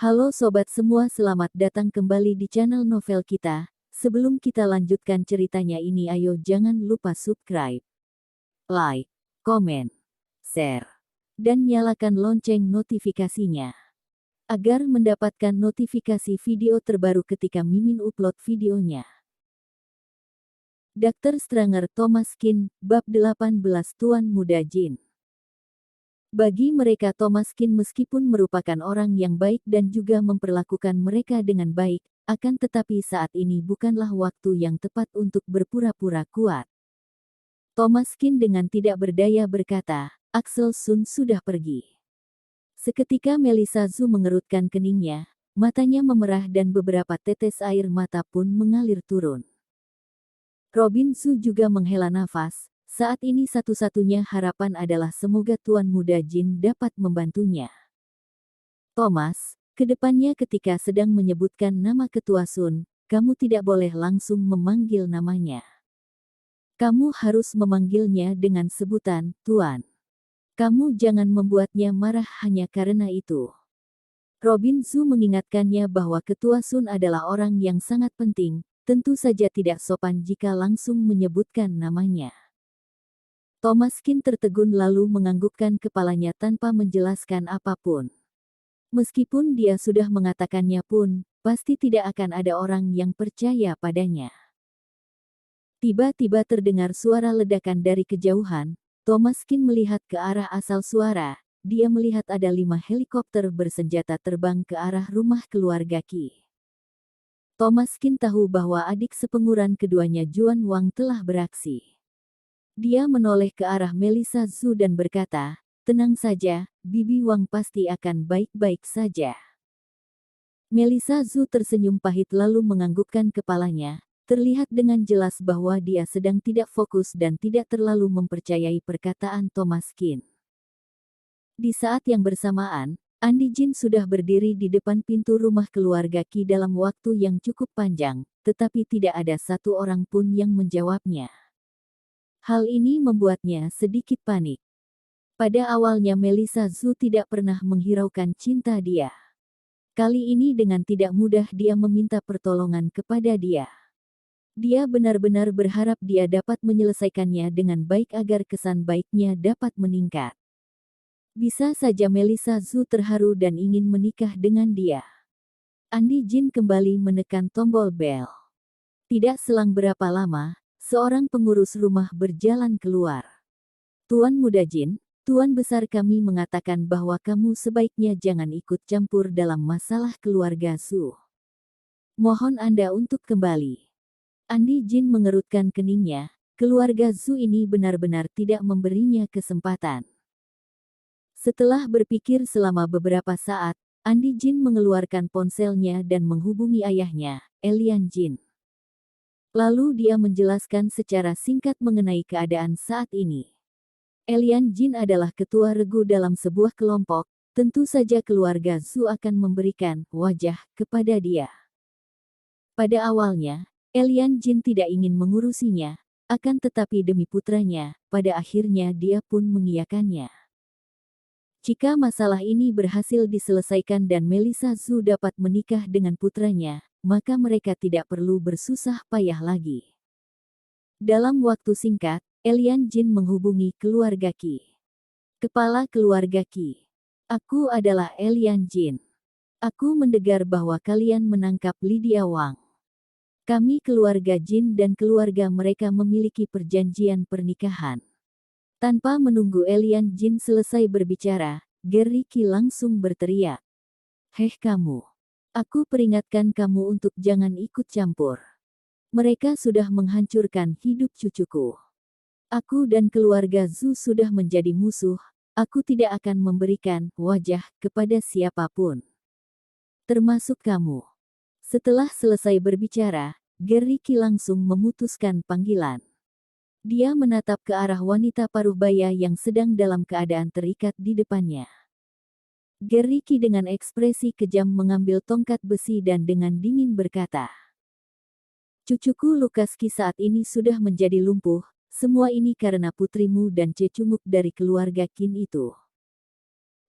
Halo sobat semua, selamat datang kembali di channel novel kita. Sebelum kita lanjutkan ceritanya ini, ayo jangan lupa subscribe, like, komen, share, dan nyalakan lonceng notifikasinya agar mendapatkan notifikasi video terbaru ketika Mimin upload videonya. Dr. Stranger Thomas Kin, Bab 18 Tuan Muda Jin. Bagi mereka Thomas Kin meskipun merupakan orang yang baik dan juga memperlakukan mereka dengan baik, akan tetapi saat ini bukanlah waktu yang tepat untuk berpura-pura kuat. Thomas Kin dengan tidak berdaya berkata, Axel Sun sudah pergi. Seketika Melissa Zhu mengerutkan keningnya, matanya memerah dan beberapa tetes air mata pun mengalir turun. Robin Zhu juga menghela nafas. Saat ini satu-satunya harapan adalah semoga Tuan Muda Jin dapat membantunya. Thomas, kedepannya ketika sedang menyebutkan nama Ketua Sun, kamu tidak boleh langsung memanggil namanya. Kamu harus memanggilnya dengan sebutan Tuan. Kamu jangan membuatnya marah hanya karena itu. Robin Zhu mengingatkannya bahwa Ketua Sun adalah orang yang sangat penting, tentu saja tidak sopan jika langsung menyebutkan namanya. Thomas Kin tertegun lalu menganggukkan kepalanya tanpa menjelaskan apapun. Meskipun dia sudah mengatakannya pun, pasti tidak akan ada orang yang percaya padanya. Tiba-tiba terdengar suara ledakan dari kejauhan. Thomas Kin melihat ke arah asal suara. Dia melihat ada 5 helikopter bersenjata terbang ke arah rumah keluarga Qi. Thomas Kin tahu bahwa adik sepengurusan keduanya Juan Wang telah beraksi. Dia menoleh ke arah Melissa Zhu dan berkata, tenang saja, Bibi Wang pasti akan baik-baik saja. Melissa Zhu tersenyum pahit lalu menganggukkan kepalanya, terlihat dengan jelas bahwa dia sedang tidak fokus dan tidak terlalu mempercayai perkataan Thomas Kin. Di saat yang bersamaan, Andi Jin sudah berdiri di depan pintu rumah keluarga Qi dalam waktu yang cukup panjang, tetapi tidak ada satu orang pun yang menjawabnya. Hal ini membuatnya sedikit panik. Pada awalnya Melissa Zhu tidak pernah menghiraukan cinta dia. Kali ini dengan tidak mudah dia meminta pertolongan kepada dia. Dia benar-benar berharap dia dapat menyelesaikannya dengan baik agar kesan baiknya dapat meningkat. Bisa saja Melissa Zhu terharu dan ingin menikah dengan dia. Andi Jin kembali menekan tombol bel. Tidak selang berapa lama, seorang pengurus rumah berjalan keluar. Tuan Muda Jin, Tuan Besar kami mengatakan bahwa kamu sebaiknya jangan ikut campur dalam masalah keluarga Zhu. Mohon Anda untuk kembali. Andi Jin mengerutkan keningnya, keluarga Zhu ini benar-benar tidak memberinya kesempatan. Setelah berpikir selama beberapa saat, Andi Jin mengeluarkan ponselnya dan menghubungi ayahnya, Elian Jin. Lalu dia menjelaskan secara singkat mengenai keadaan saat ini. Elian Jin adalah ketua regu dalam sebuah kelompok, tentu saja keluarga Zhu akan memberikan wajah kepada dia. Pada awalnya, Elian Jin tidak ingin mengurusinya, akan tetapi demi putranya, pada akhirnya dia pun mengiyakannya. Jika masalah ini berhasil diselesaikan dan Melissa Zhu dapat menikah dengan putranya, maka mereka tidak perlu bersusah payah lagi. Dalam waktu singkat, Elian Jin menghubungi keluarga Qi. Kepala keluarga Qi. Aku adalah Elian Jin. Aku mendengar bahwa kalian menangkap Lydia Wang. Kami keluarga Jin dan keluarga mereka memiliki perjanjian pernikahan. Tanpa menunggu Elian Jin selesai berbicara, Geri Qi langsung berteriak. Hei kamu. Aku peringatkan kamu untuk jangan ikut campur. Mereka sudah menghancurkan hidup cucuku. Aku dan keluarga Zhu sudah menjadi musuh, aku tidak akan memberikan wajah kepada siapapun. Termasuk kamu. Setelah selesai berbicara, Geri Qi langsung memutuskan panggilan. Dia menatap ke arah wanita paruh baya yang sedang dalam keadaan terikat di depannya. Geri Qi dengan ekspresi kejam mengambil tongkat besi dan dengan dingin berkata, Cucuku Lukas Qi saat ini sudah menjadi lumpuh, semua ini karena putrimu dan cecunguk dari keluarga Qin itu.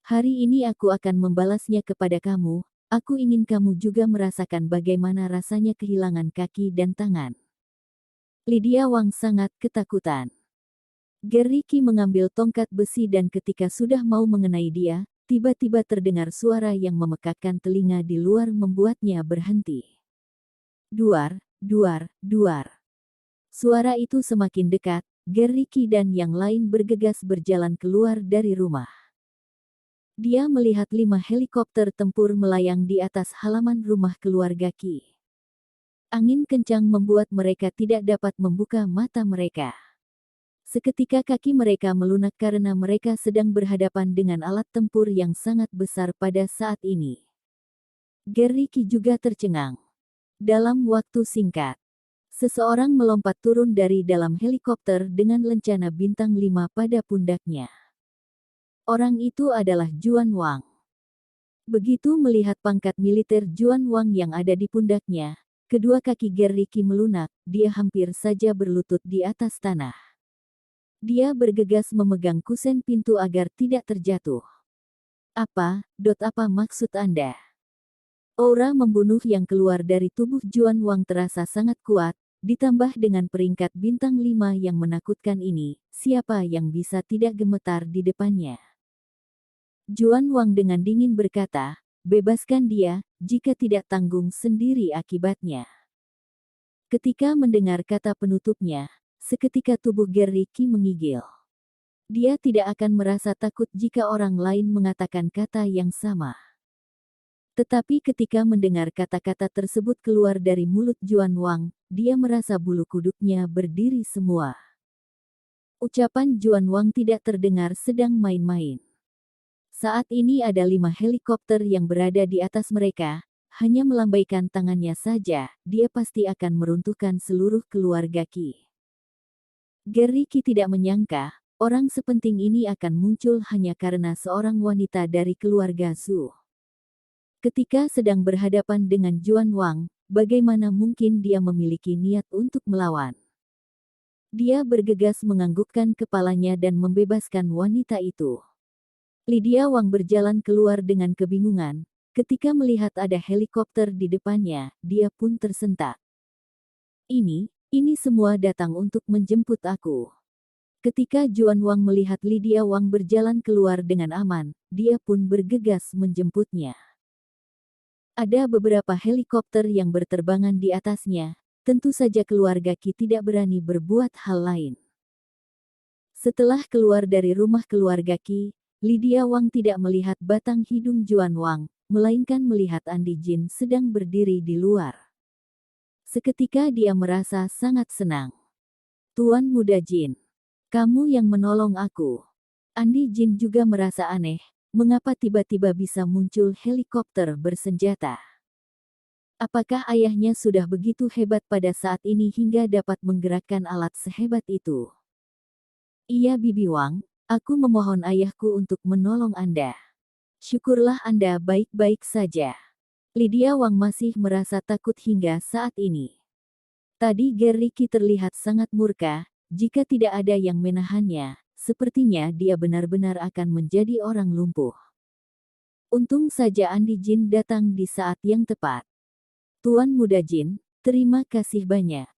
Hari ini aku akan membalasnya kepada kamu, aku ingin kamu juga merasakan bagaimana rasanya kehilangan kaki dan tangan. Lydia Wang sangat ketakutan. Geriki mengambil tongkat besi dan ketika sudah mau mengenai dia, tiba-tiba terdengar suara yang memekakkan telinga di luar membuatnya berhenti. Duar, duar, duar. Suara itu semakin dekat, Geriki dan yang lain bergegas berjalan keluar dari rumah. Dia melihat 5 helikopter tempur melayang di atas halaman rumah keluarga Qi. Angin kencang membuat mereka tidak dapat membuka mata mereka. Seketika kaki mereka melunak karena mereka sedang berhadapan dengan alat tempur yang sangat besar pada saat ini. Geriki juga tercengang. Dalam waktu singkat, seseorang melompat turun dari dalam helikopter dengan lencana bintang 5 pada pundaknya. Orang itu adalah Juan Wang. Begitu melihat pangkat militer Juan Wang yang ada di pundaknya, kedua kaki Geriki melunak, dia hampir saja berlutut di atas tanah. Dia bergegas memegang kusen pintu agar tidak terjatuh. Apa maksud Anda? Aura membunuh yang keluar dari tubuh Juan Wang terasa sangat kuat, ditambah dengan peringkat bintang 5 yang menakutkan ini, siapa yang bisa tidak gemetar di depannya? Juan Wang dengan dingin berkata, bebaskan dia, jika tidak tanggung sendiri akibatnya. Ketika mendengar kata penutupnya, seketika tubuh Geriki mengigil. Dia tidak akan merasa takut jika orang lain mengatakan kata yang sama. Tetapi ketika mendengar kata-kata tersebut keluar dari mulut Juan Wang, dia merasa bulu kuduknya berdiri semua. Ucapan Juan Wang tidak terdengar sedang main-main. Saat ini ada 5 helikopter yang berada di atas mereka, hanya melambaikan tangannya saja, dia pasti akan meruntuhkan seluruh keluarga Qi. Geriki tidak menyangka, orang sepenting ini akan muncul hanya karena seorang wanita dari keluarga Zhu. Ketika sedang berhadapan dengan Juan Wang, bagaimana mungkin dia memiliki niat untuk melawan? Dia bergegas menganggukkan kepalanya dan membebaskan wanita itu. Lydia Wang berjalan keluar dengan kebingungan. Ketika melihat ada helikopter di depannya, dia pun tersentak. Ini semua datang untuk menjemput aku. Ketika Juan Wang melihat Lydia Wang berjalan keluar dengan aman, dia pun bergegas menjemputnya. Ada beberapa helikopter yang berterbangan di atasnya, tentu saja keluarga Qi tidak berani berbuat hal lain. Setelah keluar dari rumah keluarga Qi, Lydia Wang tidak melihat batang hidung Juan Wang, melainkan melihat Andi Jin sedang berdiri di luar. Seketika dia merasa sangat senang. Tuan Muda Jin, kamu yang menolong aku. Andi Jin juga merasa aneh, mengapa tiba-tiba bisa muncul helikopter bersenjata. Apakah ayahnya sudah begitu hebat pada saat ini hingga dapat menggerakkan alat sehebat itu? Iya Bibi Wang, aku memohon ayahku untuk menolong Anda. Syukurlah Anda baik-baik saja. Lydia Wang masih merasa takut hingga saat ini. Tadi Geriki terlihat sangat murka, jika tidak ada yang menahannya, sepertinya dia benar-benar akan menjadi orang lumpuh. Untung saja Andi Jin datang di saat yang tepat. Tuan Muda Jin, terima kasih banyak.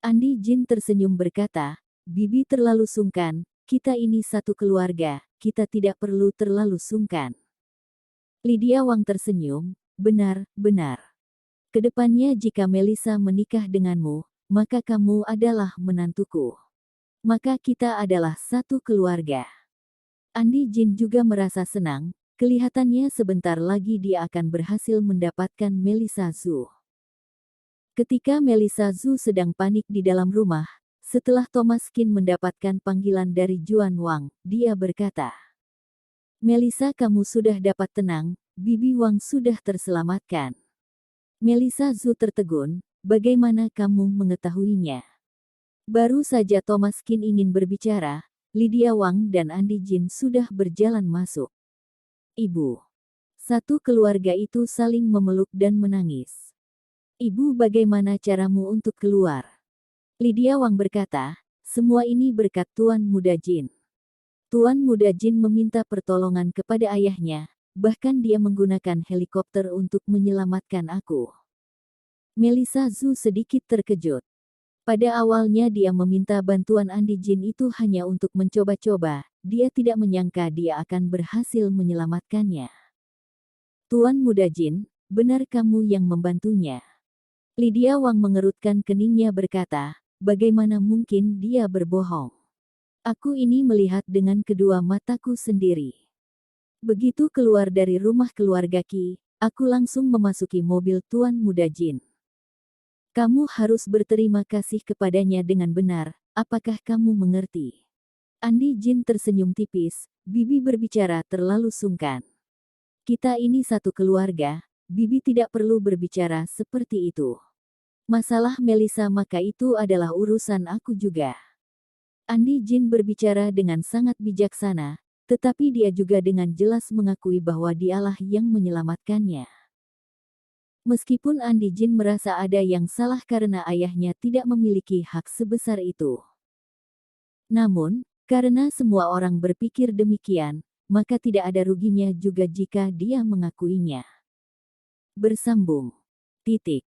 Andi Jin tersenyum berkata, Bibi terlalu sungkan, kita ini satu keluarga, kita tidak perlu terlalu sungkan. Lydia Wang tersenyum, benar. Kedepannya jika Melissa menikah denganmu, maka kamu adalah menantuku. Maka kita adalah satu keluarga. Andi Jin juga merasa senang, kelihatannya sebentar lagi dia akan berhasil mendapatkan Melissa Zhu. Ketika Melissa Zhu sedang panik di dalam rumah, setelah Thomas Qin mendapatkan panggilan dari Juan Wang, dia berkata, Melissa kamu sudah dapat tenang, Bibi Wang sudah terselamatkan. Melissa Zhu tertegun, bagaimana kamu mengetahuinya? Baru saja Thomas Qin ingin berbicara, Lydia Wang dan Andi Jin sudah berjalan masuk. Ibu. Satu keluarga itu saling memeluk dan menangis. Ibu bagaimana caramu untuk keluar? Lydia Wang berkata, semua ini berkat Tuan Muda Jin. Tuan Muda Jin meminta pertolongan kepada ayahnya, bahkan dia menggunakan helikopter untuk menyelamatkan aku. Melissa Zhu sedikit terkejut. Pada awalnya dia meminta bantuan Andi Jin itu hanya untuk mencoba-coba, dia tidak menyangka dia akan berhasil menyelamatkannya. Tuan Muda Jin, benar kamu yang membantunya. Lydia Wang mengerutkan keningnya berkata, bagaimana mungkin dia berbohong? Aku ini melihat dengan kedua mataku sendiri. Begitu keluar dari rumah keluarga Qi, aku langsung memasuki mobil Tuan Muda Jin. Kamu harus berterima kasih kepadanya dengan benar, apakah kamu mengerti? Andi Jin tersenyum tipis, Bibi berbicara terlalu sungkan. Kita ini satu keluarga, Bibi tidak perlu berbicara seperti itu. Masalah Melissa maka itu adalah urusan aku juga. Andi Jin berbicara dengan sangat bijaksana, tetapi dia juga dengan jelas mengakui bahwa dialah yang menyelamatkannya. Meskipun Andi Jin merasa ada yang salah karena ayahnya tidak memiliki hak sebesar itu. Namun, karena semua orang berpikir demikian, maka tidak ada ruginya juga jika dia mengakuinya. Bersambung. Titik.